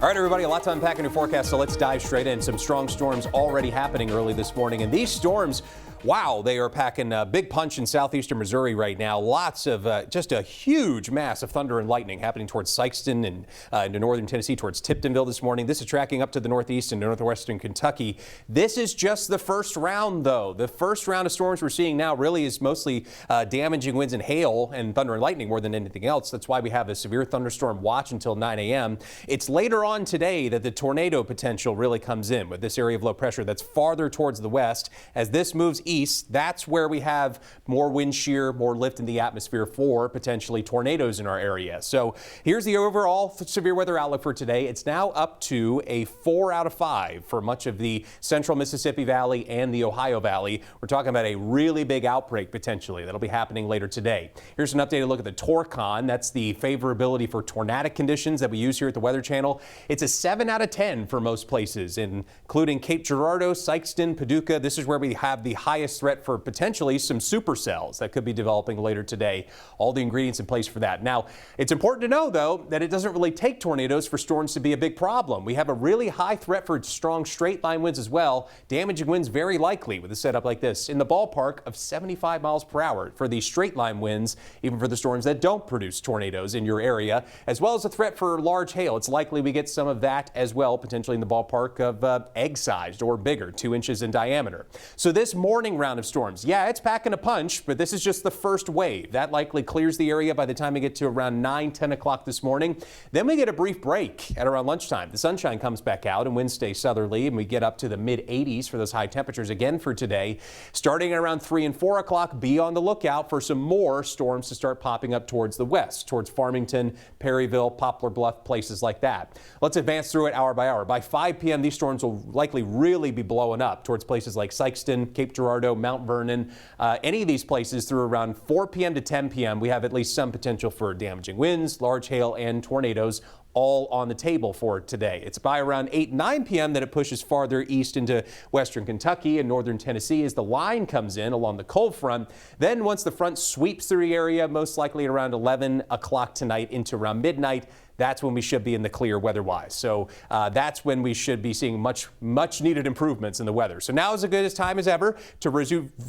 All right, everybody, a lot to unpack in your forecast, so let's dive straight in. Some strong storms already happening early this morning, and these storms, wow, they are packing a big punch in southeastern Missouri right now. Lots of just a huge mass of thunder and lightning happening towards Sikeston and into northern Tennessee, towards Tiptonville this morning. This is tracking up to the northeast and northwestern Kentucky. This is just the first round, though. The first round of storms we're seeing now really is mostly damaging winds and hail and thunder and lightning more than anything else. That's why we have a severe thunderstorm watch until 9 a.m. It's later on today that the tornado potential really comes in with this area of low pressure that's farther towards the west. As this moves east, that's where we have more wind shear, more lift in the atmosphere for potentially tornadoes in our area. So here's the overall severe weather outlook for today. It's now up to a 4 out of 5 for much of the central Mississippi Valley and the Ohio Valley. We're talking about a really big outbreak potentially that'll be happening later today. Here's an updated look at the Torcon. That's the favorability for tornadic conditions that we use here at the Weather Channel. It's a 7 out of 10 for most places, including Cape Girardeau, Sikeston, Paducah. This is where we have the highest threat for potentially some supercells that could be developing later today. All the ingredients in place for that. Now, it's important to know, though, that it doesn't really take tornadoes for storms to be a big problem. We have a really high threat for strong straight line winds as well. Damaging winds very likely with a setup like this in the ballpark of 75 miles per hour for these straight line winds, even for the storms that don't produce tornadoes in your area, as well as a threat for large hail. It's likely we get some of that as well, potentially in the ballpark of egg-sized or bigger, 2 inches in diameter. So this morning round of storms, yeah, it's packing a punch, but this is just the first wave. That likely clears the area by the time we get to around 10 o'clock this morning. Then we get a brief break at around lunchtime. The sunshine comes back out and winds stay southerly, and we get up to the mid-80s for those high temperatures again for today. Starting at around 3 and 4 o'clock, be on the lookout for some more storms to start popping up towards the west, towards Farmington, Perryville, Poplar Bluff, places like that. Let's advance through it hour by hour. By 5 p.m., these storms will likely really be blowing up towards places like Sikeston, Cape Girardeau, Mount Vernon. Any of these places through around 4 p.m. to 10 p.m., we have at least some potential for damaging winds, large hail, and tornadoes, all on the table for today. It's by around 9 p.m. that it pushes farther east into western Kentucky and northern Tennessee as the line comes in along the cold front. Then once the front sweeps through the area, most likely at around 11 o'clock tonight into around midnight, that's when we should be in the clear weather-wise. So that's when we should be seeing much needed improvements in the weather. So now is as good a time as ever to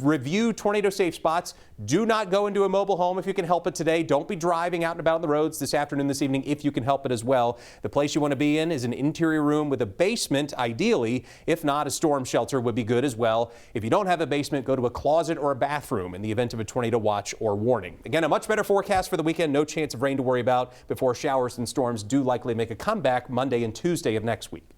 review tornado safe spots. Do not go into a mobile home if you can help it today. Don't be driving out and about on the roads this afternoon, this evening, if you can help it as well. The place you want to be in is an interior room with a basement, ideally. If not, a storm shelter would be good as well. If you don't have a basement, go to a closet or a bathroom in the event of a tornado watch or warning. Again, a much better forecast for the weekend. No chance of rain to worry about before showers and storms do likely make a comeback Monday and Tuesday of next week.